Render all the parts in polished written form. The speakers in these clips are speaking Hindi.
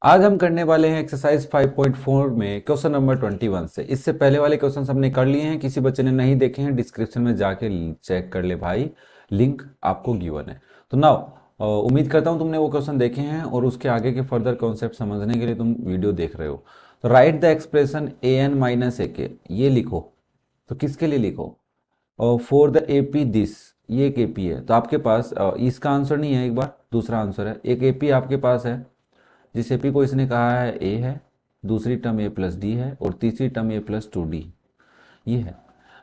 आज हम करने वाले हैं एक्सरसाइज 5.4 में क्वेश्चन नंबर 21 से। इससे पहले वाले क्वेश्चन हमने कर लिए हैं, किसी बच्चे ने नहीं देखे हैं डिस्क्रिप्शन में जाके चेक कर ले भाई, लिंक आपको गिवन है। तो नाउ उम्मीद करता हूं तुमने वो क्वेश्चन देखे हैं और उसके आगे के फर्दर कॉन्सेप्ट समझने के लिए तुम वीडियो देख रहे हो। तो write the expression a n minus a k, ये लिखो। तो किसके लिए लिखो? और फॉर द एपी दिस, ये एक एपी है। तो आपके पास इसका आंसर नहीं है, एक बार दूसरा आंसर है। एक एपी आपके पास है जिस एपी को इसने कहा है ए है, दूसरी टर्म ए प्लस डी है और तीसरी टर्म ए प्लस टू डी, ये है।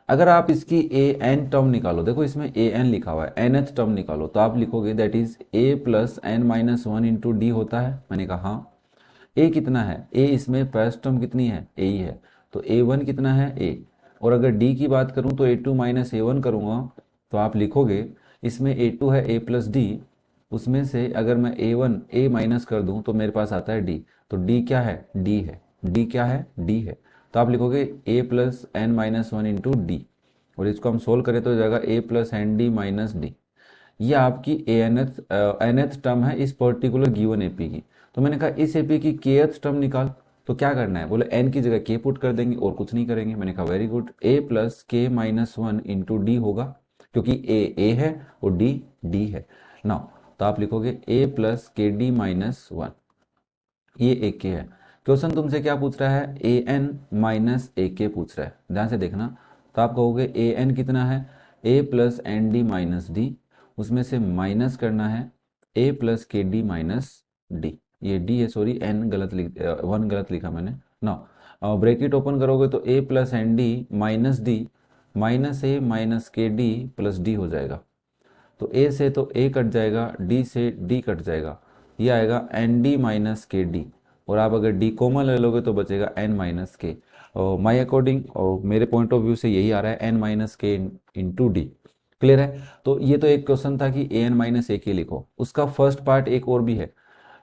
अगर आप इसकी ए एन टर्म निकालो, देखो इसमें ए एन लिखा हुआ है, एन एथ टर्म निकालो, तो आप लिखोगे that is a plus n minus one into d होता है। मैंने कहा हाँ। ए कितना है? ए इसमें फर्स्ट टर्म कितनी है? ए ही है। तो ए वन कितना है? ए। और अगर डी की बात करूं तो ए टू माइनस ए वन करूँगा, तो आप लिखोगे इसमें ए टू है ए प्लस डी, उसमें से अगर मैं ए वन ए माइनस कर दूं तो मेरे पास आता है डी। तो डी क्या है? डी है। डी क्या है? डी है। तो आप लिखोगे a plus n minus one into d, और इसको हम सोल्व करें तो हो जाएगा a plus n d minus d. ये आपकी एनएथ टर्म है इस पर्टिकुलर गिवन एपी की। तो मैंने कहा इस एपी की केएथ टर्म निकाल। तो क्या करना है? बोले एन की जगह के पुट कर देंगे और कुछ नहीं करेंगे। मैंने कहा वेरी गुड, ए प्लस के माइनस वन इंटू डी होगा, क्योंकि ए है और डी डी है ना। तो आप लिखोगे a plus k d minus one, ये ए के है। क्वेश्चन तुमसे क्या पूछ रहा है? ए एन माइनस ए के पूछ रहा है, ध्यान से देखना। तो आप कहोगे ए एन कितना है? A plus n d minus d, उसमें से माइनस करना है a plus k d minus d. ये डी है, सॉरी एन गलत लिख, वन गलत लिखा मैंने ना। ब्रैकेट ओपन करोगे तो a plus n d minus d minus a minus k d plus d हो जाएगा। तो ए से तो ए कट जाएगा, डी से डी कट जाएगा, ये आएगा n d minus k d. और आप अगर डी कॉमन ले लोगे तो बचेगा एन माइनस के। और माई अकॉर्डिंग और मेरे पॉइंट ऑफ व्यू से यही आ रहा है, एन माइनस के इंटू डी। क्लियर है? तो ये तो एक क्वेश्चन था कि ए एन माइनस ए के लिखो। उसका फर्स्ट पार्ट एक और भी है,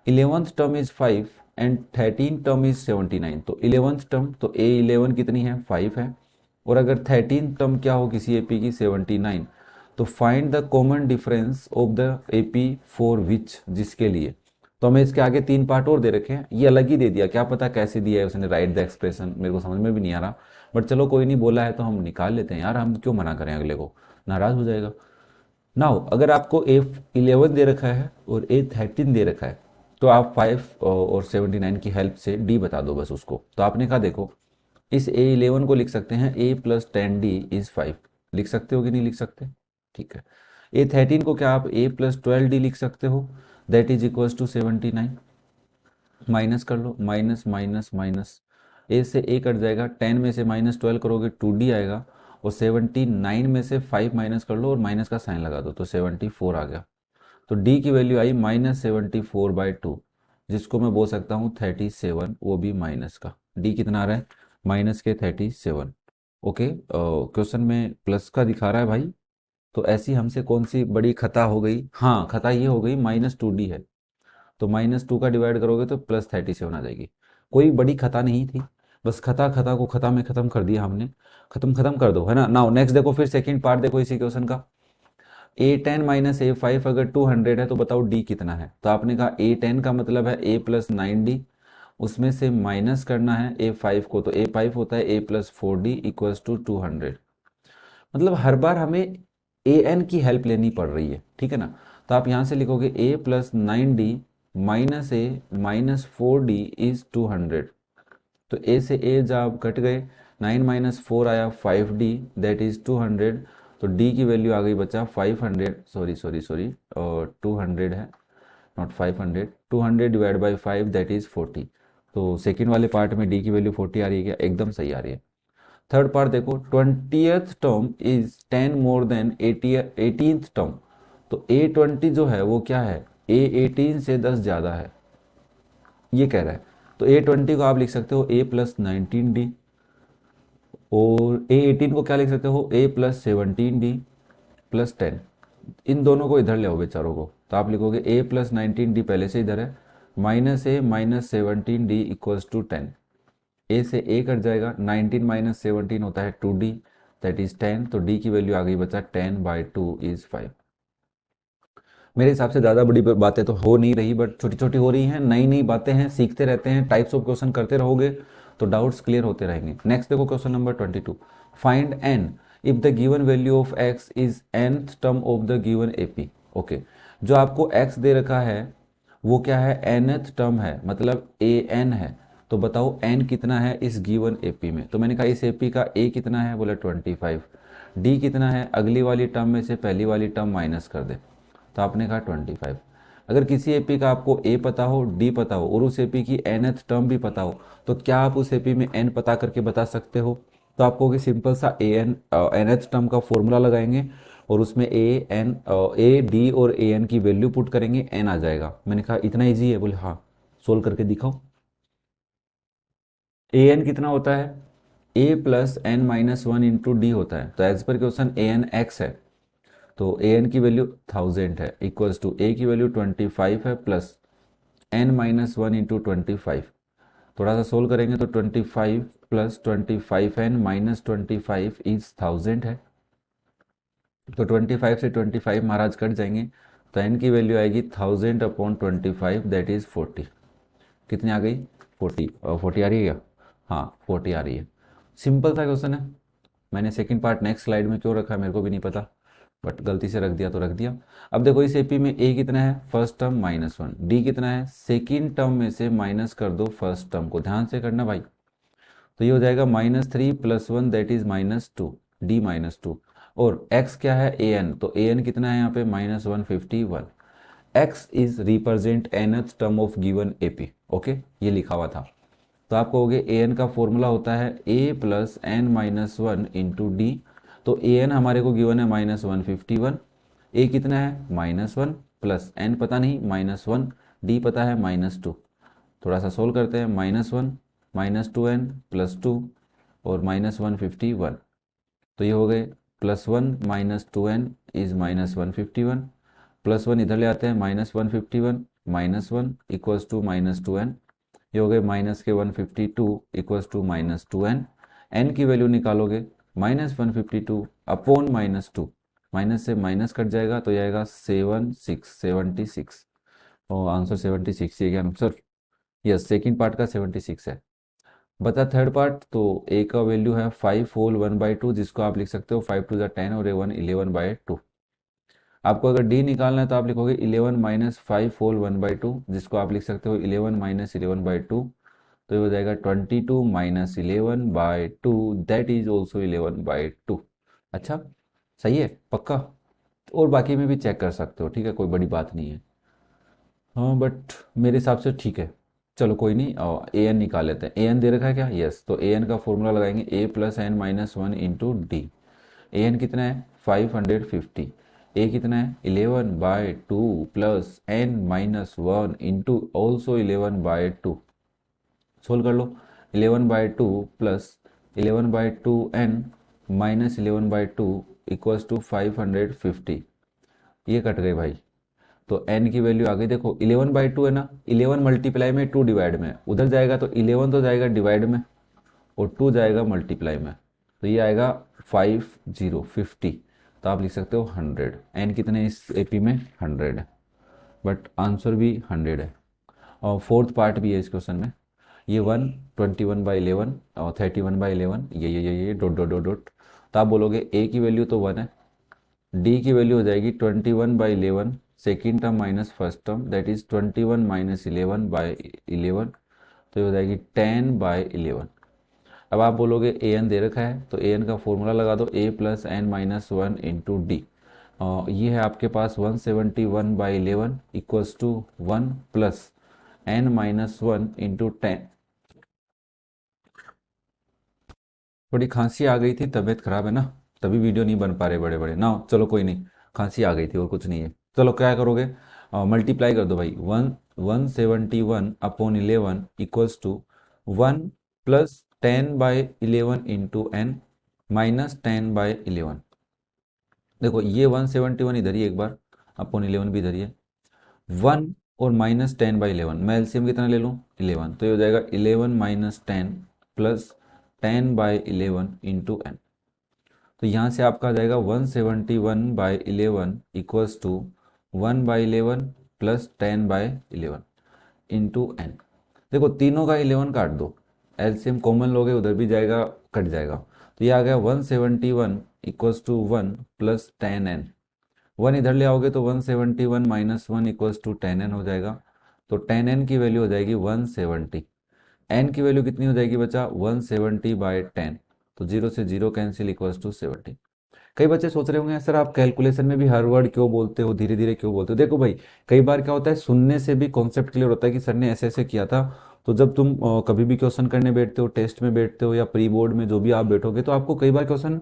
11th term is 5 and 13th term is 79। तो 11th टर्म, तो ए 11 कितनी है? 5 है। और अगर 13th टर्म क्या हो किसी एपी की? 79। तो find the common difference of the AP for which, जिसके लिए। तो हमें इसके आगे तीन पार्ट और दे रखे हैं, ये अलग ही दे दिया, क्या पता कैसे दिया है उसने, राइट द एक्सप्रेशन, मेरे को समझ में भी नहीं आ रहा। बट चलो कोई नहीं, बोला है तो हम निकाल लेते हैं यार, हम क्यों मना करें, अगले को नाराज हो जाएगा। नाउ अगर आपको ए 11 दे रखा है और ए 13 दे रखा है, तो आप 5 और 79 की हेल्प से डी बता दो बस उसको। तो आपने कहा देखो, इस ए 11 को लिख सकते हैं ए प्लस 10 डी इज 5, लिख सकते हो कि नहीं लिख सकते? ठीक है। ए 13 को क्या आप ए प्लस 12 डी लिख सकते हो, that is equals to 79। Minus कर लो, माइनस माइनस माइनस, ए से ए कट जाएगा, 10 में से माइनस 12 करोगे 2d आएगा, और 79 में से 5 माइनस कर लो और माइनस का साइन लगा दो तो 74 आ गया। तो d की वैल्यू आई -74/2, जिसको मैं बोल सकता हूँ 37, वो भी माइनस का। d कितना आ रहा है? माइनस के 37। ओके, क्वेश्चन में प्लस का दिखा रहा है भाई। तो ऐसी हमसे कौन सी बड़ी खता हो गई? हाँ, खता ये हो गई -2d है, तो -2 का डिवाइड करोगे तो +37 आ जाएगी। कोई बड़ी खता नहीं थी, बस खता खता को खता में खत्म कर दिया हमने। खत्म खत्म कर दो, है ना। नाउ नेक्स्ट देखो, फिर सेकंड पार्ट देखो इसी क्वेश्चन का। A10 माइनस A5 अगर 200 है तो बताओ D कितना है? तो आपने कहा A10 का मतलब है A प्लस 9D, उसमें से माइनस करना है A5 को, तो A5 होता है A plus 4D equals to 200। मतलब हर बार हमें an की हेल्प लेनी पड़ रही है, ठीक है ना। तो आप यहाँ से लिखोगे a plus 9d minus a minus 4d is 200। तो a से a जब कट गए, 9 माइनस 4 आया 5d दैट इज 200। तो d की वैल्यू आ गई बचा 500, सॉरी सॉरी सॉरी, और 200 है, not 500। 200 divide by 5 that is 40। तो सेकेंड वाले पार्ट में d की वैल्यू 40 आ रही है क्या? एकदम सही आ रही है। थर्ड पार्ट देखो, 20th term is 10 more than 18th term. तो A20 जो है वो क्या है? A18 से 10 ज़्यादा है, ये कह रहा है। तो A20 को आप लिख सकते हो A प्लस 19D, और A18 को क्या लिख सकते हो? A plus 17D plus 10। इन दोनों को इधर ले आओ बेचारों को, तो आप लिखोगे A प्लस 19D पहले से इधर है, minus a minus 17D equals to 10। A से ए कट जाएगा, 19 माइनस 17 होता है 2d दैट इज 10। तो d की वैल्यू आ गई बचा 10/2 इज 5। मेरे हिसाब से ज़्यादा बड़ी बातें तो हो नहीं रही, बट छोटी छोटी हो रही हैं, नई नई बातें हैं, सीखते रहते हैं, टाइप्स ऑफ क्वेश्चन करते रहोगे तो डाउट्स क्लियर होते रहेंगे। नेक्स्ट देखो question number 22, find n if the given value of x is nth term of the given AP. Okay, जो आपको एक्स दे रखा है वो क्या है, nth टर्म है, मतलब ए एन है। तो बताओ एन कितना है इस गिवन एपी में। तो मैंने कहा इस एपी का ए कितना है, बोला 25। डी कितना है, अगली वाली टर्म में से पहली वाली टर्म माइनस कर दे, तो आपने कहा 25। अगर किसी एपी का आपको ए पता हो, डी पता हो और उस एपी की nth टर्म भी पता हो, तो क्या आप उस एपी में एन पता करके बता सकते हो। तो आपको कि सिंपल सा ए एन nth टर्म का फॉर्मूला लगाएंगे और उसमें ए डी और ए एन की वैल्यू पुट करेंगे, एन आ जाएगा। मैंने कहा इतना इजी है, बोले हाँ, सोल्व करके दिखाओ। ए एन कितना होता है, a plus n minus one into d होता है। तो as per question A N x है, तो ए एन की वैल्यू 1000 है, इक्वल्स टू ए की वैल्यू 25 है plus n minus one into 25। थोड़ा सा सोल्व करेंगे तो 25 प्लस 25 एन माइनस 25 इज 1000 है। तो 25 से 25 महाराज कट जाएंगे, तो एन की वैल्यू आएगी 1000 अपॉन 25, दैट इज 40। कितनी आ गई, 40। 40 आ रही है क्या, हाँ 40 आ रही है। सिंपल सा क्वेश्चन है। मैंने सेकंड पार्ट नेक्स्ट स्लाइड में क्यों रखा है मेरे को भी नहीं पता, बट गलती से रख दिया तो रख दिया। अब देखो इस एपी में ए कितना है, फर्स्ट टर्म -1, डी कितना है, सेकेंड टर्म में से माइनस कर दो फर्स्ट टर्म को, ध्यान से करना भाई। तो ये हो जाएगा -3 + 1 दैट इज -2, डी -2। और x क्या है, ए एन, तो ए एन कितना है यहाँ पे -151। x is represent nth term of given AP. Okay, ये लिखा हुआ था। तो आप कहोगे ए एन का फॉर्मूला होता है a plus n minus one into d. तो ए एन हमारे को गिवन है -151, ए कितना है -1 प्लस एन पता नहीं -1, डी पता है -2। थोड़ा सा सोल्व करते हैं, -1 -2n +2 और -151। तो ये हो गए +1 -2n इज -151, +1 इधर ले आते हैं, -151 -1 इक्वल्स टू -2n। ये हो गए माइनस के 152 इक्वल्स टू -2n। n की वैल्यू निकालोगे -152 अपॉन -2, माइनस से माइनस कट जाएगा तो ये आएगा 76 और आंसर 76 ये क्या आंसर, यस सेकेंड पार्ट का 76 है। बता थर्ड पार्ट, तो ए का वैल्यू है 5 होल 1/2, जिसको आप लिख सकते हो 5 2 10 और A1 11/2। आपको अगर डी निकालना है तो आप लिखोगे 11 माइनस 5 होल 1/2, जिसको आप लिख सकते हो 11 माइनस 11/2। तो ये हो जाएगा 22 माइनस 11/2, दैट इज ऑल्सो 11/2। अच्छा, सही है पक्का। और बाकी में भी चेक कर सकते हो, ठीक है, कोई बड़ी बात नहीं है। हाँ बट मेरे हिसाब से ठीक है। चलो कोई नहीं, ए एन निकाल लेते हैं। ए एन दे रखा है क्या, यस। तो ए एन का फॉर्मूला लगाएंगे a plus n minus one into d. A n कितना है 550, ए कितना है 11/2 plus n minus one into also 11/2। Solve कर लो, 11/2 plus 11/2 n minus 11/2 equals to 550। ये कट गए भाई, तो n की वैल्यू आ गई, देखो 11/2 है ना, 11 मल्टीप्लाई में 2 डिवाइड में, उधर जाएगा तो 11 तो जाएगा डिवाइड में और 2 जाएगा मल्टीप्लाई में। तो ये आएगा 50 तो आप लिख सकते हो 100। n कितने इस एपी में 100 है, बट आंसर भी 100 है। और फोर्थ पार्ट भी है इस क्वेश्चन में। ये 121/11 और 31/11, ये डॉट डॉट डॉट डॉट। तो आप बोलोगे a की वैल्यू तो 1 है, डी की वैल्यू हो जाएगी 21/11, second term minus first term, that is 21 minus 11/11। तो ये हो जाएगी 10/11। अब आप बोलोगे ए एन दे रखा है, तो ए एन का फॉर्मूला लगा दो a plus n minus one into d. ये है आपके पास 171/11 equals to 1 plus n minus one into 10। थोड़ी खांसी आ गई थी, तबीयत खराब है ना, तभी वीडियो नहीं बन पा रहे बड़े बड़े ना। चलो कोई नहीं, खांसी आ गई थी और कुछ नहीं है। चलो क्या करोगे, मल्टीप्लाई कर दो भाई, 171/11 equals to 1 plus 10/11 into n minus 10/11। देखो ये 171 इधर ही एक बार, अपॉन 11 भी इधर ही है, 1 और माइनस 10/11, मैं एलसीएम कितना ले लूँ 11, तो ये हो जाएगा 11 माइनस 10 प्लस 10/11 इंटू एन। तो यहाँ से आपका आ जाएगा 171/11 equals to 1/11 plus 10/11 into n. देखो तीनों का 11 काट दो, एलसीएम कॉमन लोगे उधर भी जाएगा, कट जाएगा। तो ये आ गया 171 इक्वल्स टू 1 प्लस 10n। 1 इधर ले आओगे तो 171 माइनस 1 इक्वल्स टू 10n हो जाएगा। तो 10n की वैल्यू हो जाएगी 170। n की वैल्यू कितनी हो जाएगी बच्चा, 170/10। तो 0 से 0 कैंसिल इक्वल्स टू 70। कई बच्चे सोच रहे होंगे सर आप कैलकुलेशन में भी हर वर्ड क्यों बोलते हो, धीरे धीरे क्यों बोलते हो। देखो भाई, कई बार क्या होता है सुनने से भी कॉन्सेप्ट क्लियर होता है कि सर ने ऐसे ऐसे किया था। तो जब तुम कभी भी क्वेश्चन करने बैठते हो, टेस्ट में बैठते हो या प्री बोर्ड में जो भी आप बैठोगे, तो आपको कई बार क्वेश्चन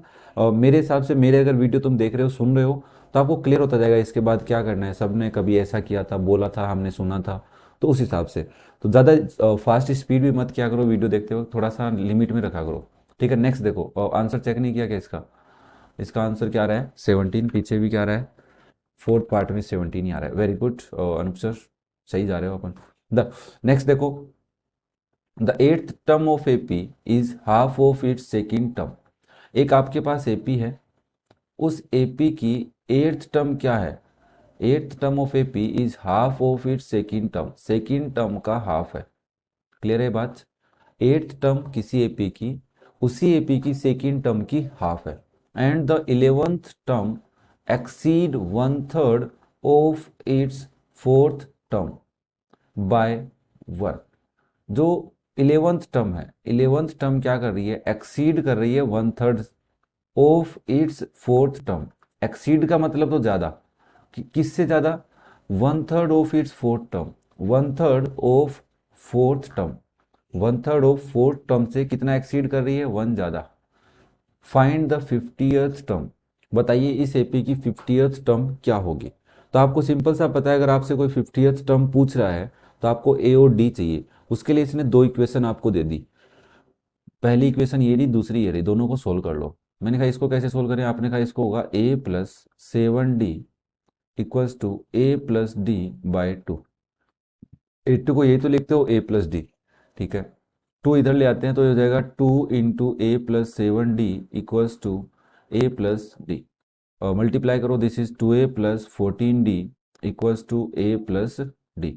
मेरे हिसाब से, मेरे अगर वीडियो तुम देख रहे हो, सुन रहे हो, तो आपको क्लियर होता जाएगा इसके बाद क्या करना है। सब ने कभी ऐसा किया था, बोला था, हमने सुना था। तो उस हिसाब से तो ज़्यादा फास्ट स्पीड भी मत किया करो, वीडियो देखते हो थोड़ा सा लिमिट में रखा करो। ठीक है, नेक्स्ट देखो, आंसर चेक नहीं किया क्या इसका। इसका आंसर क्या आ रहा है, 17। पीछे भी क्या आ रहा है, फोर्थ पार्ट में 17 ही आ रहा है। वेरी गुड अनूप सर, सही जा रहे हो अपन। द नेक्स्ट देखो, the eighth term of AP is half of its second term. एक आपके पास एपी है, उस एपी की एट्थ टर्म क्या है। Eighth term of AP is half of its second term, second term का हाफ है। क्लियर है बात। एट्थ टर्म किसी एपी की, उसी एपी की सेकेंड टर्म की हाफ है। And the 11th term exceed 1/3 of its fourth term by 1। जो 11th टर्म है, 11th टर्म क्या कर रही है, एक्सीड कर रही है 1/3 of its fourth term. Exceed का मतलब तो ज्यादा, किससे ज्यादा, 1/3 of its fourth term. 1/3 of fourth term, 1/3 of fourth term से कितना एक्सीड कर रही है, 1 ज्यादा। Find the 50th term. बताइए इस एपी की 50th टर्म क्या होगी। तो आपको सिंपल सा पता है, अगर आपसे कोई 50th टर्म पूछ रहा है तो आपको ए और डी चाहिए। उसके लिए इसने दो इक्वेशन आपको दे दी। पहली इक्वेशन ये रही, दूसरी ये रही, दोनों को सोल्व कर लो। मैंने कहा इसको कैसे सोल्व करें, आपने कहा इसको होगा a+7d इक्वल्स टू a+d/2। 82 को यही तो लिखते हो a+d। ठीक है, 2 इधर ले आते हैं तो ये हो जाएगा 2 × a+7d equals to a+d। Multiply करो, this is 2a+14d equals to a+d।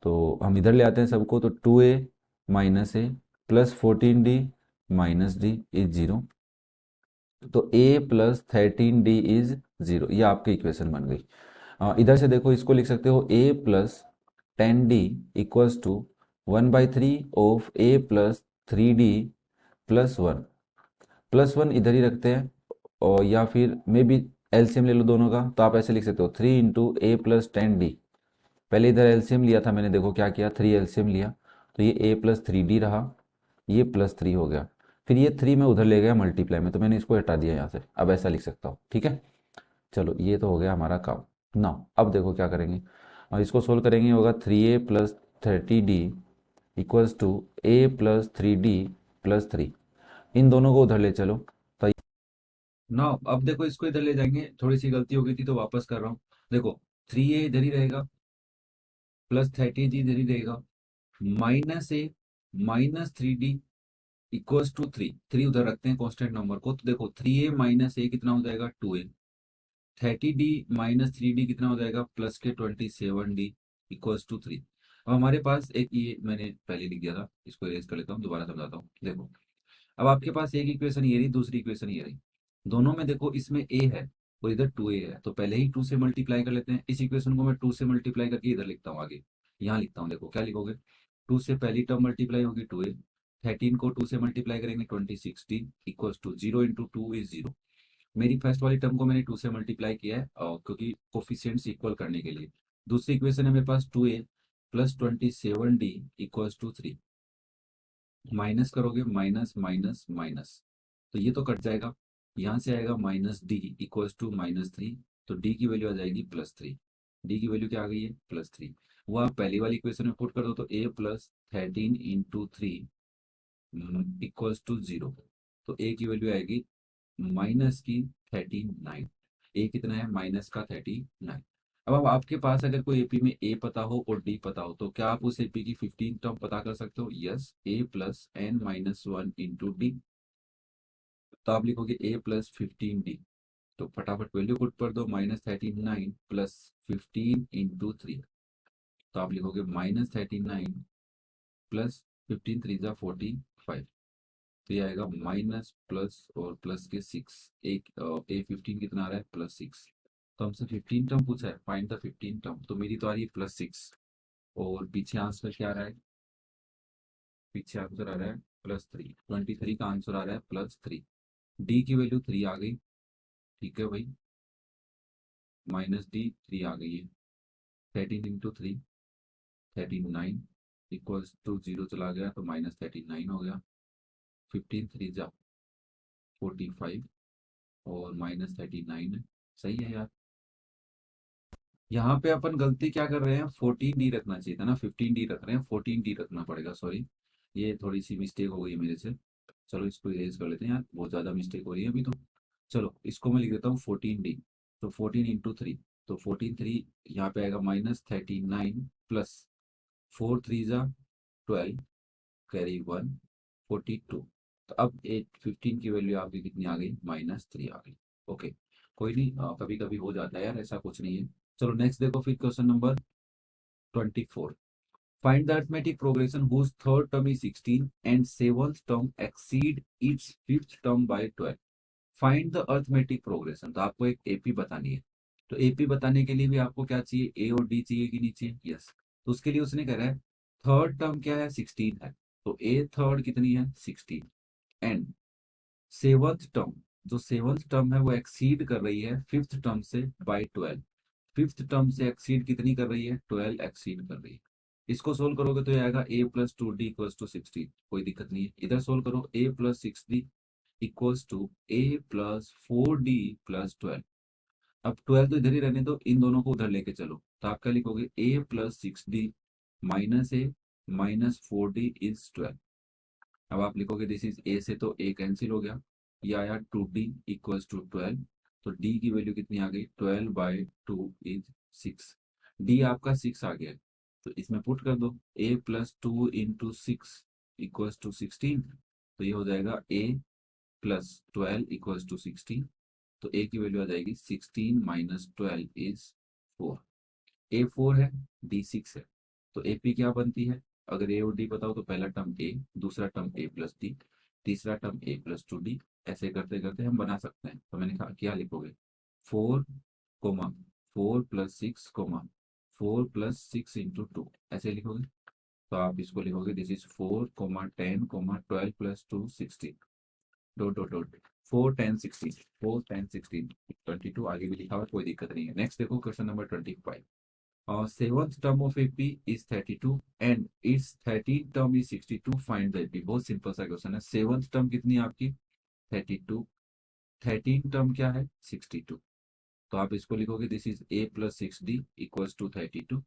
तो हम इधर ले आते हैं सबको, तो 2a-a+14d-d इज 0। तो a+13d इज 0। ये आपकी इक्वेशन बन गई। इधर से देखो, इसको लिख सकते हो a+10d equals to 1/3 of a+3d+1। +1 इधर ही रखते हैं, और या फिर मे बी एलसीएम ले लो दोनों का। तो आप ऐसे लिख सकते हो 3 × a+10d। पहले इधर एलसीएम लिया था मैंने, देखो क्या किया, 3 एलसीएम लिया, तो ये a+3d रहा, ये +3 हो गया। फिर ये 3 मैं उधर ले गया मल्टीप्लाई में, तो मैंने इसको हटा दिया यहाँ से। अब ऐसा लिख सकता हूँ, ठीक है। चलो ये तो हो गया हमारा काम ना। अब देखो क्या करेंगे, और इसको सोल्व करेंगे, होगा 3a+30d इक्वल्स टू a+3d+3। इन दोनों को उधर ले चलो। तो ना अब देखो, इसको इधर ले जाएंगे, थोड़ी सी गलती हो गई थी तो वापस कर रहा हूँ। देखो 3a इधर ही रहेगा, +30d इधर ही रहेगा, -a-3d इक्वल्स टू 3। 3 उधर रखते हैं कांस्टेंट नंबर को। तो देखो 3a-a कितना हो जाएगा, 2a। 30d-3d कितना हो जाएगा, प्लस के 27d इक्वल्स टू 3। अब हमारे पास एक, ये मैंने पहले लिख दिया था, इसको इरेज कर लेता हूँ, दोबारा समझाता हूँ। देखो अब आपके पास एक इक्वेशन ये रही, दूसरी इक्वेशन ये रही। दोनों में देखो, इसमें a है और इधर 2a है, तो पहले ही 2 से मल्टीप्लाई कर लेते हैं। इस इक्वेशन को मैं 2 से मल्टीप्लाई करके इधर लिखता हूँ आगे। यहाँ लिखता हूँ, देखो क्या लिखोगे, 2 से पहली टर्म मल्टीप्लाई होगी 2a, 13 को 2 से मल्टीप्लाई करेंगे 2016 इक्वल्स टू 0 × 2 इज 0। मेरी फर्स्ट वाली टर्म को मैंने 2 से मल्टीप्लाई किया है, क्योंकि कोफिशिएंट्स इक्वल करने के लिए। दूसरी इक्वेशन है मेरे पास 2a+27d इक्वल्स टू 3। माइनस करोगे, माइनस माइनस माइनस, तो ये तो कट जाएगा। यहाँ से आएगा -d इक्वल्स टू -3। तो d की वैल्यू आ जाएगी +3। d की वैल्यू क्या आ गई है, +3। वो आप पहली वाली इक्वेशन में पुट कर दो, तो a+13 × 3 इक्वल्स टू 0। तो a की वैल्यू आएगी -39। a कितना है, -39। अब आपके पास अगर कोई एपी में a पता हो और d पता हो, तो क्या आप उस एपी की 15 टर्म पता कर सकते हो, यस, a+n-1 × d। तो आप लिखोगे a+15d तो फटाफट वैल्यू पुट कर दो, -39 प्लस 15 इंटू 3। तो आप लिखोगे -39 प्लस 15 3 जा 45। तो ये आएगा माइनस प्लस और प्लस के 6। एक ए 15 कितना आ रहा है +6। तो हमसे 15 टर्म पूछा है, फाइंड द 15 टर्म। तो मेरी तो आ रही है +6 और पीछे आंसर क्या आ रहा है, पीछे आंसर आ रहा है +3। 23 का आंसर आ रहा है +3। डी की वैल्यू 3 आ गई। ठीक है भाई, -D 3 आ गई है। 13 इंटू 3 39 इक्वल्स टू 0 चला गया तो -39 हो गया। 15 3 जा 45 और -39 सही है यार। यहाँ पे अपन गलती क्या कर रहे हैं, 14D रखना चाहिए था ना, 15D रख रहे हैं, 14D रखना पड़ेगा, सॉरी। ये थोड़ी सी मिस्टेक हो गई मेरे से। चलो इसको इरेज कर लेते हैं यार, बहुत ज़्यादा मिस्टेक हो रही है अभी तो। चलो इसको मैं लिख देता हूँ 14D। तो 14 इंटू 3, तो 14 3 यहाँ पे आएगा -39 प्लस 4 3 जा 12 कैरी 1 42। तो अब 15 की वैल्यू आपकी कितनी आ गई, -3 आ गई। ओके, कोई नहीं, कभी कभी हो जाता है यार, ऐसा कुछ नहीं है। चलो नेक्स्ट देखो फिर question number 24। Find the arithmetic progression whose third term is 16 and seventh term exceed its fifth term by 12. Find the arithmetic progression। तो आपको एक एपी बतानी है। तो एपी बताने के लिए भी आपको क्या चाहिए, ए और डी चाहिए कि नहीं चाहिए, यस। तो उसके लिए उसने कह रहा है थर्ड टर्म क्या है, 16 है। तो ए थर्ड कितनी है, 16। एंड सेवंथ टर्म, जो सेवंथ टर्म है वो एक्सीड कर रही है फिफ्थ टर्म से बाय 12। फिफ्थ टर्म से एक्सीड कितनी कर रही है, 12 एक्सीड कर रही है। इसको सोल्व करोगे तो ये आएगा a+2d इक्वल्स टू 16। कोई दिक्कत नहीं है, इधर सोल्व करो a+6d equals to a+4d plus 12। अब 12 तो इधर ही रहने दो, इन दोनों को उधर लेके चलो। तो आप क्या लिखोगे, a+6d माइनस a-4d इज 12। अब आप लिखोगे दिस इज ए, से तो ए कैंसिल हो गया, ये आया 2d इक्वल्स टू 12। तो d की वैल्यू कितनी आ गई, 12/2 इज 6। d आपका 6 आ गया। तो इसमें पुट कर दो, a+2 इंटू 6 इक्वल्स टू 16। तो ये हो जाएगा a+12 इक्वल्स टू 16। तो a की वैल्यू आ जाएगी 16 माइनस 12 इज 4। ए 4 है, डी 6 है। तो एपी क्या बनती है, अगर ए और डी बताओ तो पहला टर्म ए, दूसरा टर्म a+d, तीसरा टर्म a+2d। ऐसे करते करते हम बना सकते हैं। तो मैंने कहा क्या लिखोगे, 4 कोमा 4+6 कोमा 4+6 इंटू 2, ऐसे लिखोगे। तो आप इसको लिखोगे this is 4 10 12 plus 2 16 dot dot dot 4 10 16 22 आगे भी लिखा हुआ है, कोई दिक्कत नहीं है। नेक्स्ट देखो question number 25। Seventh term of AP is 32 and its 13th term is 62. Find the AP। बहुत सिंपल सा क्वेश्चन है। सेवंथ टर्म कितनी है आपकी, 32। 13 टर्म क्या है, 62। तो आप इसको लिखोगे this is a+6d equals to 32।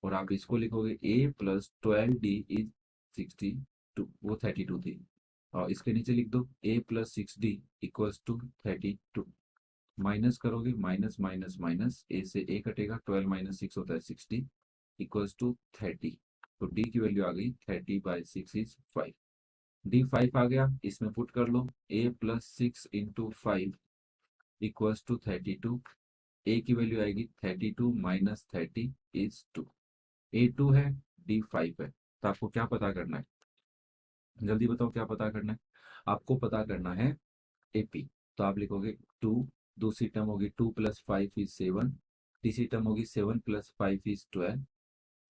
और आप इसको लिखोगे a+12d इज 62, वो 32 थी। और इसके नीचे लिख दो a+6d इक्वल्स टू 32। माइनस करोगे, माइनस माइनस माइनस, ए से ए कटेगा, 12 माइनस 6 होता है 60 इक्वल्स टू 30। तो डी की वैल्यू आ गई 30/6 इज 5। डी 5 आ गया, इसमें पुट कर लो a+6 इंटू 5 इक्वल्स टू 32। ए की वैल्यू आएगी 32 माइनस 30 इज 2। ए 2 है, डी 5 है। तो आपको क्या पता करना है, जल्दी बताओ क्या पता करना है। आपको पता करना है एपी। तो आप लिखोगे 2, दूसरी टर्म होगी 2+5 इज 7, तीसरी टर्म होगी 7+5 इज 12,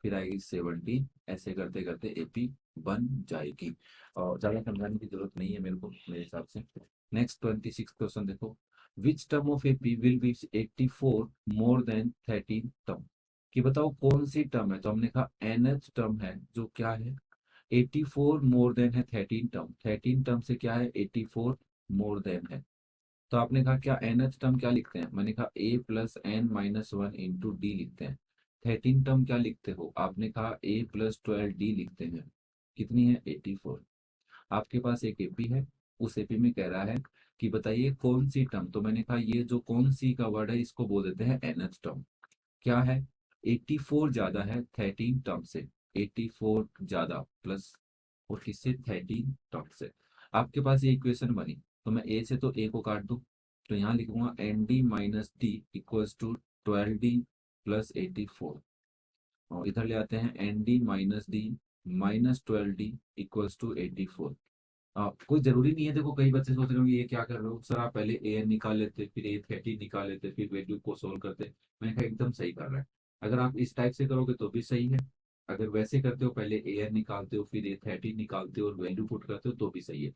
फिर आएगी 17। ऐसे करते करते एपी बन जाएगी। और ज़्यादा समझाने की जरूरत नहीं है मेरे को, मेरे हिसाब से। नेक्स्ट 26 क्वेश्चन देखो। Which term of AP will be 84 more than 13 term. कि बताओ कौन सी टर्म है, तो हमने कहा nth टर्म है जो क्या है 84 मोर देन है 13 टर्म। 13 टर्म से क्या है 84 मोर देन है। तो आपने कहा क्या nth टर्म क्या लिखते हैं, मैंने कहा a+n-1 इंटू डी लिखते हैं। 13 टर्म क्या लिखते हो, आपने कहा a+12d लिखते हैं। कितनी है 84। आपके पास एक एपी है, उस एपी में कह रहा है कि बताइए कौन सी टर्म। तो मैंने कहा ये जो कौन सी का वर्ड है इसको बोल देते हैं nth टर्म। क्या है 84 ज्यादा है 13 टर्म से, 84 ज्यादा प्लस और किससे 13 टर्म से। आपके पास ये इक्वेशन बनी। तो मैं ए से तो ए को काट दूं, तो यहाँ लिखूंगा n d minus d equals to 12D plus 84, और इधर ले आते हैं n d minus d minus 12D equals to 84। कोई जरूरी नहीं है, देखो कई बच्चे सोच रहे होंगे ये क्या कर रहे हो सर, आप पहले ए एन निकाल लेते, फिर ए 30 निकाल लेते, फिर वैल्यू को सोल्व करते। मैंने कहा एकदम सही कर रहा है। अगर आप इस टाइप से करोगे तो भी सही है, अगर वैसे करते हो पहले ए एन निकालते हो फिर ए 30 निकालते हो और वैल्यू पुट करते हो तो भी सही है।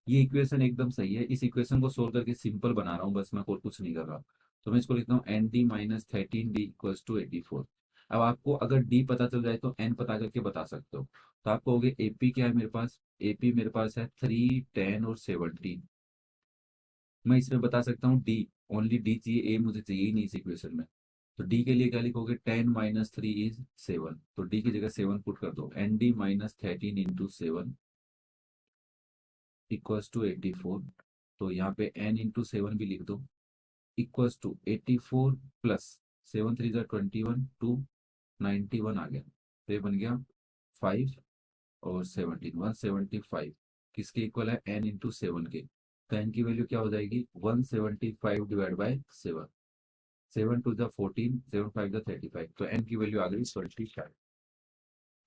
ये इक्वेशन एकदम सही है। इस इक्वेशन को सोल्व करके सिंपल बना रहा हूँ बस, मैं और कुछ नहीं कर रहा। तो मैं इसको लिखता हूँ n d minus 13D equals to 84। अब आपको अगर डी पता चल जाए तो एन पता करके बता सकते हो। तो आप कहोगे एपी क्या है मेरे पास, एपी मेरे पास है 3, 10 और 17। मैं इसमें बता सकता हूँ डी, ओनली डी चाहिए, ए मुझे चाहिए ही नहीं इस इक्वेशन में। तो डी के लिए क्या लिखोगे, 10 माइनस 3 इज 7, तो डी की जगह 7 पुट कर दो, n d minus 13 into 7 equals to 84। तो यहाँ पे n इंटू 7 भी लिख दो, इक्वल्स टू 84 प्लस 7 3 जा 21 टू 91 आ गया। तो ये बन गया 5 और 17 175, किसके इक्वल है, n इंटू 7 के। तो n की वैल्यू क्या हो जाएगी 175 डिवाइड बाई 7, 7 टू जा 14 7 5 जा 35, तो n की वैल्यू आ गई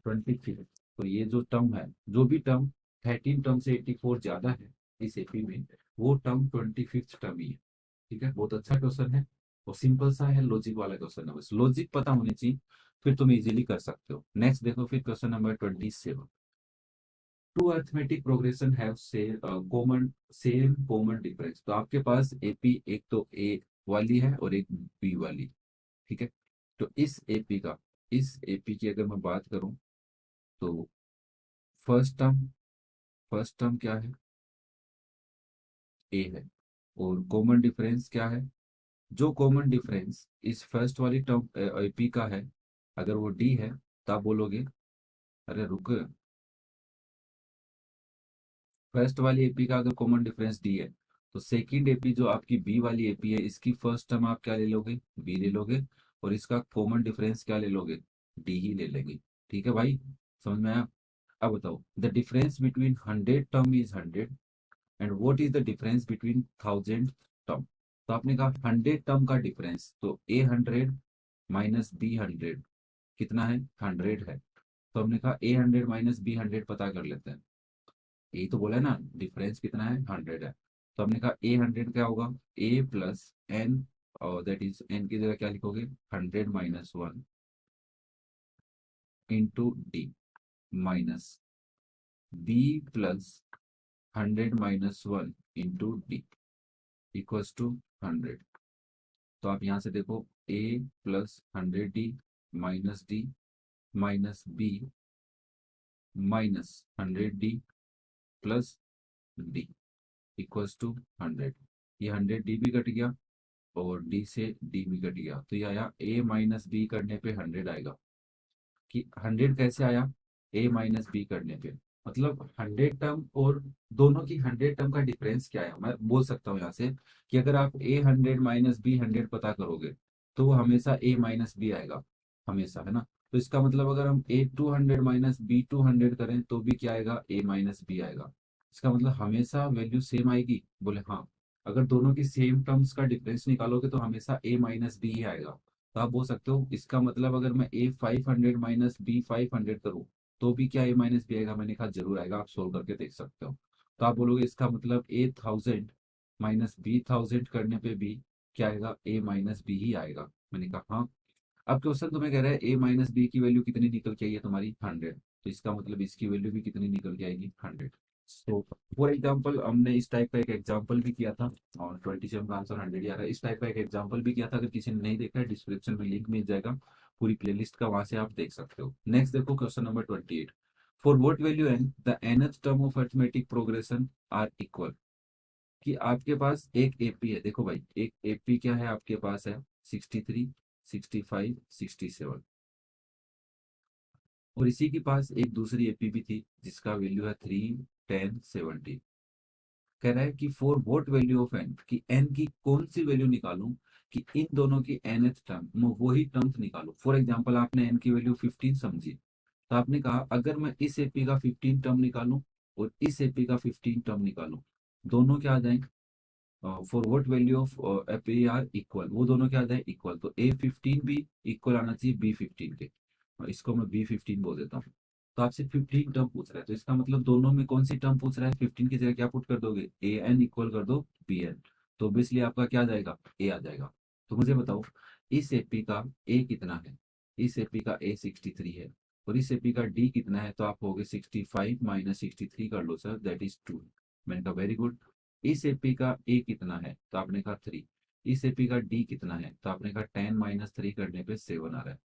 23। तो ये जो टर्म है, जो भी टर्म 13 टर्म से 84 ज्यादा है इस एपी में, वो टर्म 25th टर्म ही है। ठीक है, बहुत अच्छा क्वेश्चन है और सिंपल सा है, लॉजिक वाला क्वेश्चन है, बस लॉजिक पता होनी चाहिए, फिर तुम इजीली कर सकते हो। नेक्स्ट देखो फिर question number 27। Two arithmetic progression have same common same common difference. तो आपके पास एपी एक तो ए वाली है और एक बी वाली। ठीक है, तो इस एपी की अगर मैं बात करूं तो फर्स्ट टर्म फर्स्ट टर्म क्या है, ए है, और कॉमन डिफरेंस क्या है, जो कॉमन डिफरेंस इस फर्स्ट वाली टर्म एपी का है, अगर वो डी है तो आप बोलोगे, अरे रुक, फर्स्ट वाली एपी का अगर कॉमन डिफरेंस डी है तो सेकंड एपी जो आपकी बी वाली एपी है, इसकी फर्स्ट टर्म आप क्या ले लोगे, बी ले लोगे, और इसका कॉमन डिफरेंस क्या ले लोगे, डी ही ले लेंगे। ठीक है भाई, समझ में आया। अब बताओ, the difference between 100 term is 100 and what is the difference between 1000 term. तो आपने कहा 100 टर्म का डिफरेंस, तो ए 100 माइनस बी 100 कितना है, 100 है। तो हमने कहा ए 100 माइनस बी 100 पता कर लेते हैं। यही तो बोला है ना, डिफरेंस कितना है, 100 है। तो हमने कहा ए 100 क्या होगा, ए प्लस एन, और दैट इज एन की जगह क्या लिखोगे, 100 - 1 into d minus b plus 100 - 1 into d equals to 100। तो आप यहाँ से देखो, a plus 100D minus d minus b minus 100D plus d equals to 100। ये 100D भी कट गया और डी से डी भी कट गया, तो ये आया ए माइनस बी करने पे 100 आएगा। कि 100 कैसे आया, ए माइनस बी करने पे, मतलब 100 टर्म और दोनों की 100 टर्म का डिफरेंस क्या है। मैं बोल सकता हूँ यहाँ से कि अगर आप ए 100 माइनस बी 100 पता करोगे तो वो हमेशा ए माइनस बी आएगा, हमेशा, है ना। तो इसका मतलब अगर हम ए 200 माइनस बी 200 करें तो भी क्या आएगा, ए माइनस बी आएगा। इसका मतलब हमेशा वैल्यू सेम आएगी, बोले हाँ। अगर दोनों की सेम टर्म्स का डिफरेंस निकालोगे तो हमेशा ए माइनस बी ही आएगा। तो आप बोल सकते हो इसका मतलब अगर मैं ए 500 माइनस बी 500 करूँ तो भी क्या ए माइनस बी आएगा, मैंने कहा जरूर आएगा, आप सोल्व करके देख सकते हो। तो आप बोलोगे इसका मतलब ए 1000 माइनस बी 1000 करने पे भी क्या आएगा, ए माइनस बी ही आएगा। मैंने कहा हाँ। अब क्वेश्चन तुम्हें कह रहा है ए माइनस बी की वैल्यू कितनी निकल के आई है तुम्हारी, 100, तो इसका मतलब इसकी वैल्यू भी कितनी निकल के आएगी, 100। तो फॉर एग्जाम्पल हमने इस टाइप का एक एग्जाम्पल भी किया था, और 27 का आंसर 100 ही आ रहा है। इस टाइप का एक एग्जाम्पल भी किया था, अगर किसी ने नहीं देखा है डिस्क्रिप्शन में लिंक मिल जाएगा पूरी प्लेलिस्ट का, वहां से आप देख सकते हो। नेक्स्ट देखो question number 28। For what value n the nth term of arithmetic progression are equal. कि आपके पास एक एपी है, देखो भाई एक एपी क्या है आपके पास है, 63 65 67, और इसी के पास एक दूसरी एपी भी थी जिसका वैल्यू है 3 10 70। कह रहा है कि for what value of n, कि एन की कौन सी वैल्यू निकालूं कि इन दोनों की nth टर्म वही टर्म्स निकालूं। फॉर एग्जांपल आपने एन की वैल्यू 15 समझी, तो आपने कहा अगर मैं इस एपी का 15 टर्म निकालूं और इस एपी का 15 टर्म निकालूं, दोनों क्या आ जाएंगे, for what value of A R equal, वो दोनों क्या आ जाए इक्वल, तो A15 भी इक्वल आना चाहिए B15 के, और इसको मैं B15 बोल देता हूँ। तो आपसे 15 टर्म पूछ रहा है, तो इसका मतलब दोनों में कौन सी टर्म पूछ रहा है, 15 की जगह क्या पुट कर दोगे, AN इक्वल कर दो BN, तो ऑब्वियसली आपका क्या आ जाएगा, A आ जाएगा। तो मुझे बताओ इस एपी का A कितना है, इस एपी का A 63 है, और इस एपी का D कितना है, तो आप कहोगे 65 माइनस 63 कर लो सर, दैट इज 2। मैंने कहा वेरी गुड। इस एपी का A कितना है, तो आपने कहा 3। इस एपी का D कितना है, तो आपने कहा 10 माइनस 3 करने पे 7 आ रहा है।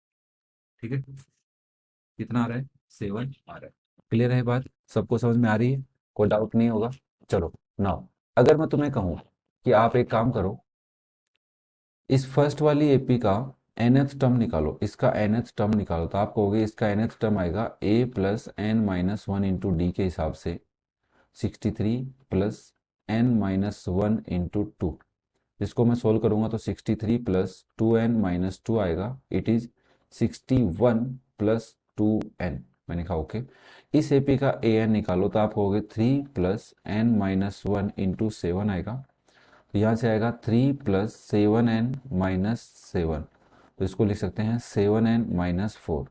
ठीक है, कितना आ रहा है, 7 आ रहा है। क्लियर है बात, सबको समझ में आ रही है, कोई डाउट नहीं होगा। चलो नाउ, अगर मैं तुम्हें कहूँ कि आप एक काम करो, इस फर्स्ट वाली एपी का nth टर्म निकालो, इसका nth टर्म निकालो, तो आप कहोगे इसका nth टर्म आएगा a plus n minus one into d के हिसाब से 63 plus n minus one into two. इसको मैं सोल्व करूंगा तो 63 प्लस 2n माइनस टू आएगा, इट इज 61 प्लस 2n। मैंने कहा ओके। इस एपी का an निकालो, तो आप कहोगे 3 plus n minus one into seven आएगा, तो यहाँ से आएगा 3 प्लस 7n माइनस सेवन, तो इसको लिख सकते हैं 7n माइनस फोर।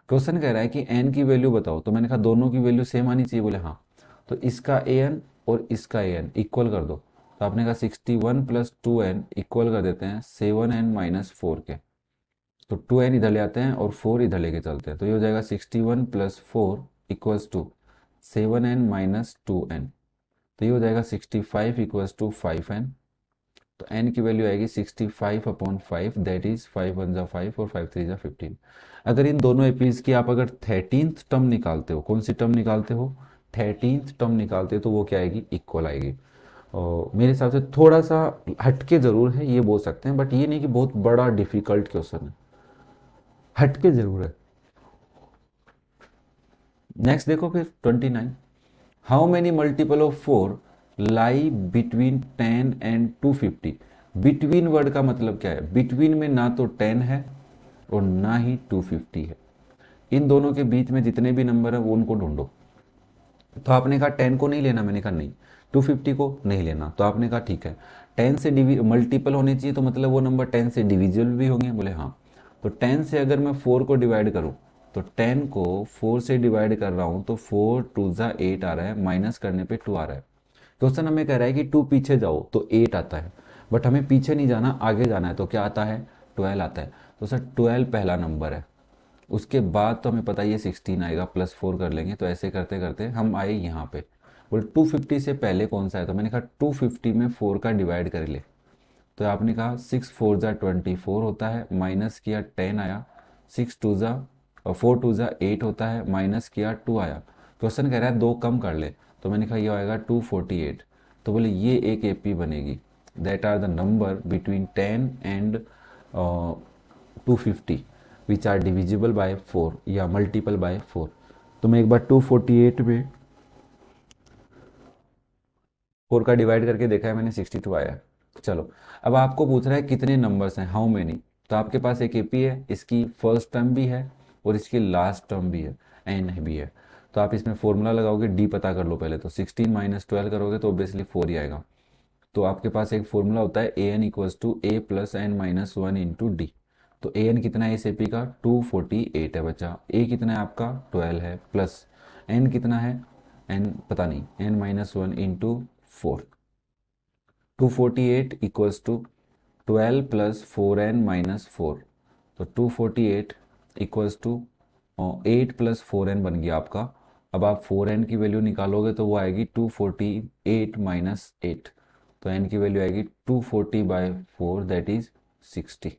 क्वेश्चन कह रहा है कि n की वैल्यू बताओ, तो मैंने कहा दोनों की वैल्यू सेम आनी चाहिए, बोले हाँ। तो इसका an और इसका an इक्वल कर दो, तो आपने कहा 61 प्लस 2n इक्वल कर देते हैं 7n माइनस फोर के, तो 2n इधर ले आते हैं और 4 इधर लेके चलते हैं, तो ये हो जाएगा 61 plus four equals to 7n minus 2n, तो ये हो जाएगा 65 इक्वल्स टू 5n। तो n की वैल्यू आएगी 65 अपॉन 5, दैट इज 5 वन जा 5 और 5 थ्री जा 15। अगर इन दोनों एपीज की आप अगर 13th टर्म निकालते हो, कौन सी टर्म निकालते हो, 13th टर्म निकालते हो, तो वो क्या आएगी, इक्वल आएगी। और मेरे हिसाब से थोड़ा सा हटके जरूर है, ये बोल सकते हैं, बट ये नहीं कि बहुत बड़ा डिफिकल्ट क्वेश्चन है, हटके जरूर है। नेक्स्ट देखो फिर 29, how many multiple of 4 lie between 10 and 250। Between word का मतलब क्या है, बिटवीन में ना तो 10 है और ना ही 250 है, इन दोनों के बीच में जितने भी नंबर है वो उनको ढूंढो। तो आपने कहा 10 को नहीं लेना, मैंने कहा नहीं। 250 को नहीं लेना, तो आपने कहा ठीक है 10 से मल्टीपल होने चाहिए, तो मतलब वो नंबर 10 से डिविजिबल भी होंगे, बोले हाँ। तो 10 से अगर मैं 4 को डिवाइड करूँ, तो 10 को 4 से डिवाइड कर रहा हूँ, तो 4 टू ज़ा 8 आ रहा है, माइनस करने पे 2 आ रहा है। क्वेश्चन हमें कह रहा है कि 2 पीछे जाओ तो 8 आता है, बट हमें पीछे नहीं जाना, आगे जाना है, तो क्या आता है, 12 आता है। तो सर 12 पहला नंबर है, उसके बाद तो हमें पता ही है 16 आएगा, प्लस 4 कर लेंगे, तो ऐसे करते करते हम आए यहाँ पे। बोल 250 से पहले कौन सा है, तो मैंने कहा 250 में 4 का डिवाइड कर ले, तो आपने कहा 6 4 ज़ा 24 होता है, माइनस किया 10 आया, 6 टू ज़ा 4 टू ज़ा 8 होता है, माइनस किया 2 आया। क्वेश्चन कह रहा है दो कम कर ले, तो मैंने कहा ये आएगा 248। तो बोले ये एक एपी बनेगी, that are the number between 10 and 250 which are divisible by 4 या मल्टीपल बाय 4। तो मैं एक बार 248 में 4 का डिवाइड करके देखा है मैंने, 62 आया है। चलो, अब आपको पूछ रहा है कितने नंबर्स हैं, हाउ मेनी। तो आपके पास एक एपी है, इसकी फर्स्ट टर्म भी है और इसकी लास्ट टर्म भी है, एन भी है। तो आप इसमें फॉर्मूला लगाओगे, डी पता कर लो पहले, तो 16 माइनस 12 करोगे तो ऑब्वियसली 4 ही आएगा। तो आपके पास एक फॉर्मूला होता है a n equals to a plus n minus one into d. तो ए एन कितना है इस एपी का, 248 है बच्चा। ए कितना है आपका, 12 है, प्लस एन कितना है, एन पता नहीं, n minus one into four. 248 equals to 12 plus 4n minus four, तो 248 इक्वल्स टू 8 प्लस 4n बन गया आपका। अब आप 4n की वैल्यू निकालोगे तो वो आएगी 248 माइनस 8, तो n की वैल्यू आएगी 240 बाई 4, दैट इज 60।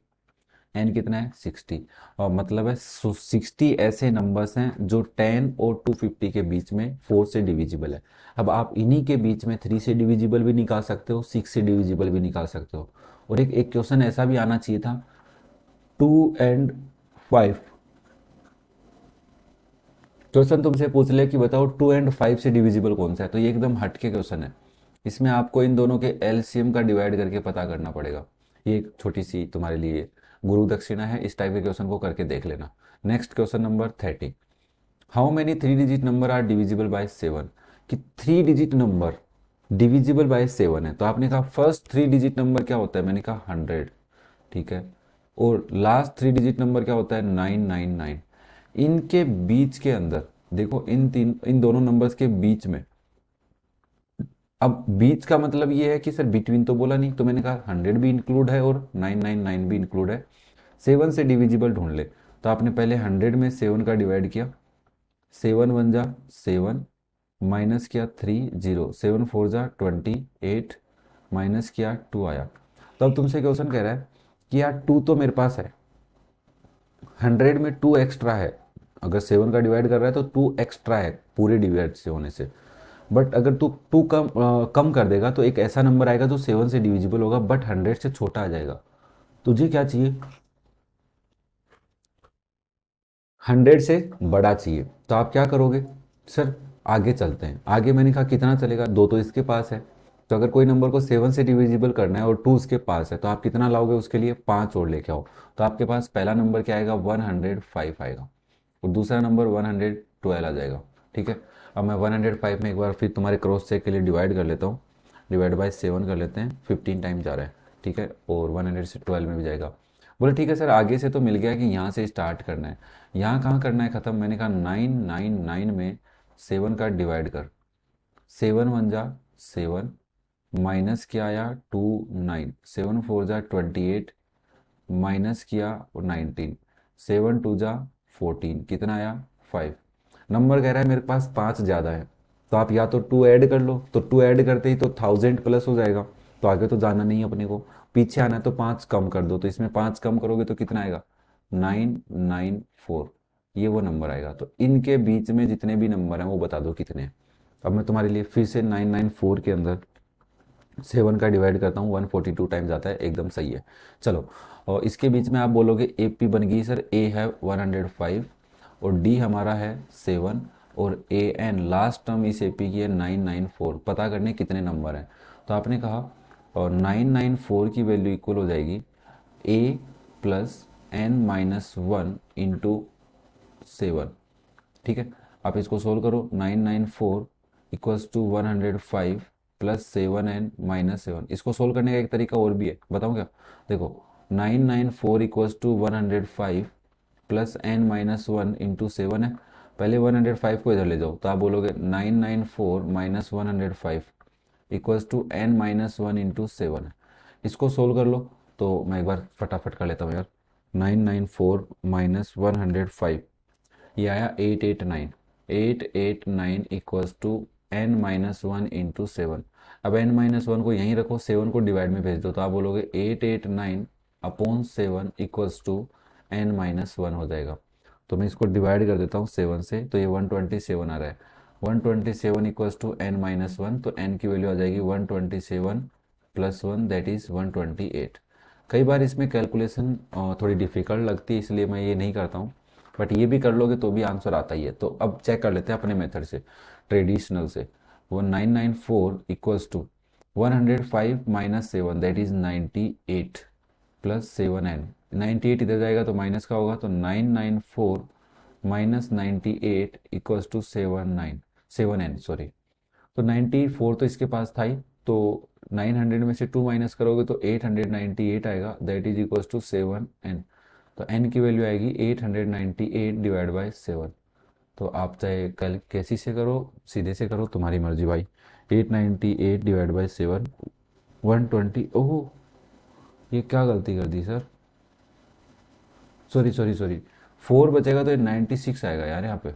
n कितना है, 60, और मतलब है 60 ऐसे नंबर्स हैं जो 10 और 250 के बीच में 4 से डिविजिबल है। अब आप इन्हीं के बीच में 3 से डिविजिबल भी निकाल सकते हो, 6 से डिविजिबल भी निकाल सकते हो। और एक एक क्वेश्चन ऐसा भी आना चाहिए था, 2 एंड 5। क्वेश्चन तुमसे पूछ ले कि बताओ 2 एंड 5 से डिविजिबल कौन सा है, तो ये एकदम हटके क्वेश्चन है। इसमें आपको इन दोनों के एलसीएम का डिवाइड करके पता करना पड़ेगा। ये एक छोटी सी तुम्हारे लिए गुरु दक्षिणा है, इस टाइप के क्वेश्चन को करके देख लेना। Next question number 30, how many 3 digit number are divisible by 7। कि 3 डिजिट नंबर डिविजिबल बाय 7 है, तो आपने कहा फर्स्ट 3 डिजिट नंबर क्या होता है, मैंने कहा 100, ठीक है, और लास्ट 3 डिजिट नंबर क्या होता है, 999। इनके बीच के अंदर देखो, इन दोनों नंबर्स के बीच में, अब बीच का मतलब ये है कि सर बिटवीन तो बोला नहीं, तो मैंने कहा 100 भी इंक्लूड है और 999 भी इंक्लूड है। 7 से डिविजिबल ढूंढ ले, तो आपने पहले 100 में 7 का डिवाइड किया, 7 वन जा 7, माइनस किया 3 जीरो, 7 फोर जा 28, माइनस किया 2 आया। तो अब तुमसे क्वेश्चन कह रहा है कि यार 2 तो मेरे पास है, 100 में 2 एक्स्ट्रा है, अगर 7 का डिवाइड कर रहा है तो 2 एक्स्ट्रा है पूरे डिवाइड से होने से। बट अगर तू 2 कम कर देगा तो एक ऐसा नंबर आएगा जो 7 से डिविजिबल होगा बट 100 से छोटा आ जाएगा। तुझे क्या चाहिए, 100 से बड़ा चाहिए। तो आप क्या करोगे, सर आगे चलते हैं, आगे मैंने कहा कितना चलेगा, 2 तो इसके पास है, तो अगर कोई नंबर को 7 से डिविजिबल करना है और 2 उसके पास है तो आप कितना लाओगे, उसके लिए 5 और लेके आओ। तो आपके पास पहला नंबर क्या आएगा, 105 आएगा, और दूसरा नंबर 112 आ जाएगा, ठीक है। अब मैं 105 में एक बार फिर तुम्हारे क्रॉस चेक के लिए डिवाइड कर लेता हूँ, डिवाइड बाय 7 कर लेते हैं, 15 टाइम जा रहा है, ठीक है, और 100 से 12 में भी जाएगा। बोले ठीक है सर, आगे से तो मिल गया कि यहाँ से स्टार्ट करना है, यहाँ कहाँ करना है ख़त्म, मैंने कहा 999 में 7 का डिवाइड कर, 7 वन जा 7, माइनस किया आया 29, 7 फोर जा 28, माइनस किया और 19, 7 टू जा 14, कितना आया 5। नंबर कह रहा है मेरे पास 5 ज़्यादा है, तो आप या तो 2 ऐड कर लो, तो 2 ऐड करते ही तो 1000 प्लस हो जाएगा, तो आगे तो जाना नहीं है अपने को, पीछे आना है तो 5 कम कर दो, तो इसमें 5 कम करोगे तो कितना आएगा, 994, ये वो नंबर आएगा। तो इनके बीच में जितने भी नंबर हैं वो बता दो कितने हैं। अब मैं तुम्हारे लिए फिर से 994 के अंदर 7 का डिवाइड करता हूँ, 142 टाइम्स आता है, एकदम सही है। चलो, और इसके बीच में आप बोलोगे ए पी बन गई सर, ए है 105 और डी हमारा है 7 और ए एन लास्ट टर्म इस ए पी की है 994, पता करने कितने नंबर हैं। तो आपने कहा और 994 की वैल्यू इक्वल हो जाएगी ए प्लस एन माइनस 1 इंटू 7, ठीक है। आप इसको सोल्व करो, 994 equals to 105 plus 7n minus 7, इसको सोल्व करने का एक तरीका और भी है, बताऊँ क्या, देखो 994 equals to 105 plus n minus 1 into 7 है, पहले 105 को इधर ले जाओ, तो आप बोलोगे 994 minus 105 equals to n minus 1 into 7 है। इसको सोल्व कर लो, तो मैं एक बार फटाफट कर लेता हूँ यार, 994 माइनस 105, ये आया 889, 889 equals to n minus 1 into 7। अब एन माइनस 1 को यहीं रखो, 7 को डिवाइड में भेज दो, तो आप बोलोगे 889 upon 7 equals to n minus 1 हो जाएगा। तो मैं इसको डिवाइड कर देता हूँ 7 से, तो ये 127 आ रहा है, 127 इक्वल्स टू एन माइनस 1, तो एन की वैल्यू आ जाएगी 127 प्लस 1 दैट इज़ 128। कई बार इसमें कैलकुलेशन थोड़ी डिफ़िकल्ट लगती है, इसलिए मैं ये नहीं करता हूँ, बट ये भी कर लोगे तो भी आंसर आता ही है। तो अब चेक कर लेते हैं अपने मेथड से, ट्रेडिशनल से। वो 994 equals to 105 minus 7 that is 98 plus 7n, 98 इधर जाएगा तो माइनस का होगा, तो 994 minus 98 equals to 7n sorry, तो 94 तो इसके पास था ही, तो 900 में से 2 माइनस करोगे तो 898 आएगा that is equals to 7n। तो n की वैल्यू आएगी 898 डिवाइड बाय 7। तो आप चाहे कल कैसी से करो, सीधे से करो, तुम्हारी मर्जी भाई। 898 डिवाइड बाय 7, 120, ओह ये क्या गलती कर दी सर, सॉरी सॉरी सॉरी, 4 बचेगा तो ये 96 आएगा यार यहाँ पे,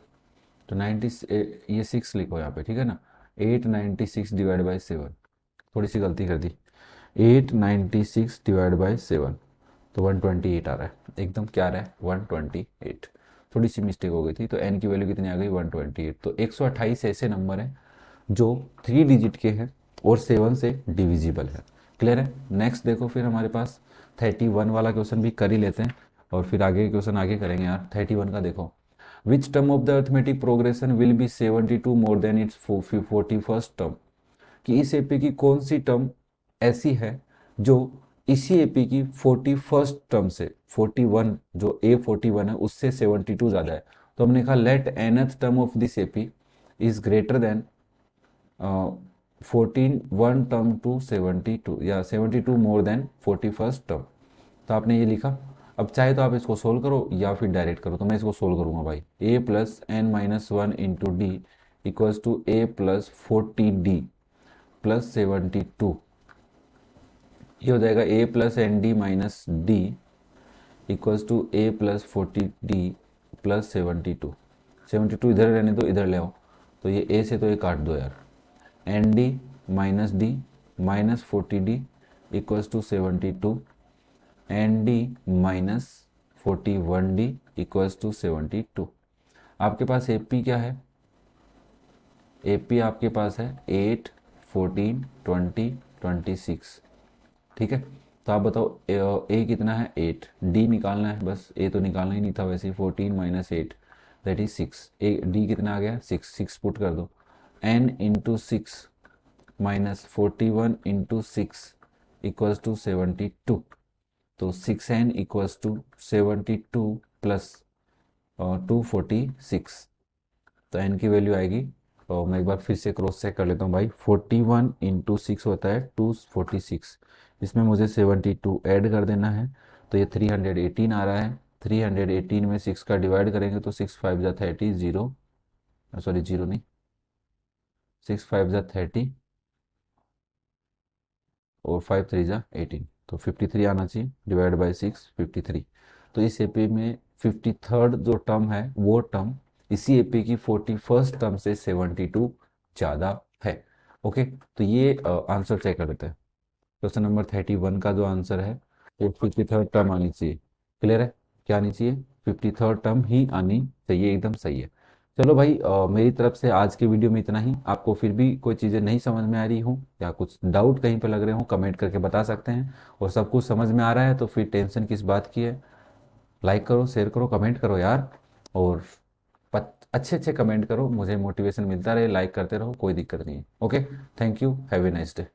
तो 90 ये 6 लिखो यहाँ पे, ठीक है ना। 896 डिवाइड बाई 7, थोड़ी सी गलती कर दी, 896 डिवाइड बाई 7, तो 128 आ रहा है, एकदम क्या आ रहा है 128, थोड़ी सी मिस्टेक हो गई थी। तो एन की वैल्यू कितनी आ गई 128। तो 128 ऐसे नंबर हैं जो 3 डिजिट के हैं और 7 से डिविजिबल है। क्लियर है। नेक्स्ट देखो, फिर हमारे पास 31 वाला क्वेश्चन भी कर ही लेते हैं और फिर आगे के क्वेश्चन आगे करेंगे यार। 31 का देखो, which term of the arithmetic progression will be 72 more than it's 41st term, कि इस एपी की कौन सी टर्म ऐसी है जो इसी एपी की 41st टर्म से 41, जो A41 है उससे 72 ज़्यादा है। तो हमने कहा let nth term of this AP is greater than 14 one term to 72 या 72 मोर देन 41st टर्म। तो आपने ये लिखा। अब चाहे तो आप इसको सोल्व करो या फिर डायरेक्ट करो, तो मैं इसको सोल्व करूंगा भाई। a plus n minus one into d equals to a plus 40d plus 72। ये हो जाएगा a plus n d minus d equals to a plus 40d plus 72। 72 इधर रहने दो, इधर ले आओ, तो ये a से तो ये काट दो यार। N d minus d minus 40d equals to 72 n d minus 41d equals to 72। आपके पास एपी क्या है? एपी आपके पास है 8, 14, 20, 26। ठीक है, तो आप बताओ ए कितना है? 8। डी निकालना है, बस ए तो निकालना ही नहीं था वैसे ही। 14 minus 8 that is 6। A d कितना आ गया? 6। 6 पुट कर दो। N into 6 minus 41 into 6 equals to 72। तो 6n इक्वल्स टू 72 प्लस 246। तो n की वैल्यू आएगी, और मैं एक बार फिर से क्रॉस चेक कर लेता हूँ भाई। 41 इंटू 6 होता है 246, इसमें मुझे 72 ऐड कर देना है, तो ये 318 आ रहा है। 318 में 6 का डिवाइड करेंगे तो 6 5 जा 30, जीरो, सॉरी जीरो नहीं, 6 5 जा 30 और 5 3 जा 18, तो 53 आना चाहिए। Divide by 6, 53। तो इस एपी में 53rd जो टर्म है वो टर्म इसी एपी की 41st टर्म से 72 ज़्यादा है। ओके, तो ये आंसर चेक कर लेते हैं। क्वेश्चन नंबर 31 का जो आंसर है वो 53rd टर्म आनी चाहिए। क्लियर है? क्या आनी चाहिए? 53rd टर्म ही आनी चाहिए, एकदम सही है। चलो भाई, मेरी तरफ से आज के वीडियो में इतना ही। आपको फिर भी कोई चीज़ें नहीं समझ में आ रही हो या कुछ डाउट कहीं पे लग रहे हो, कमेंट करके बता सकते हैं। और सब कुछ समझ में आ रहा है तो फिर टेंशन किस बात की है। लाइक करो, शेयर करो, कमेंट करो यार। और अच्छे अच्छे कमेंट करो, मुझे मोटिवेशन मिलता रहे। लाइक करते रहो, कोई दिक्कत नहीं है। Okay, thank you, have a nice day.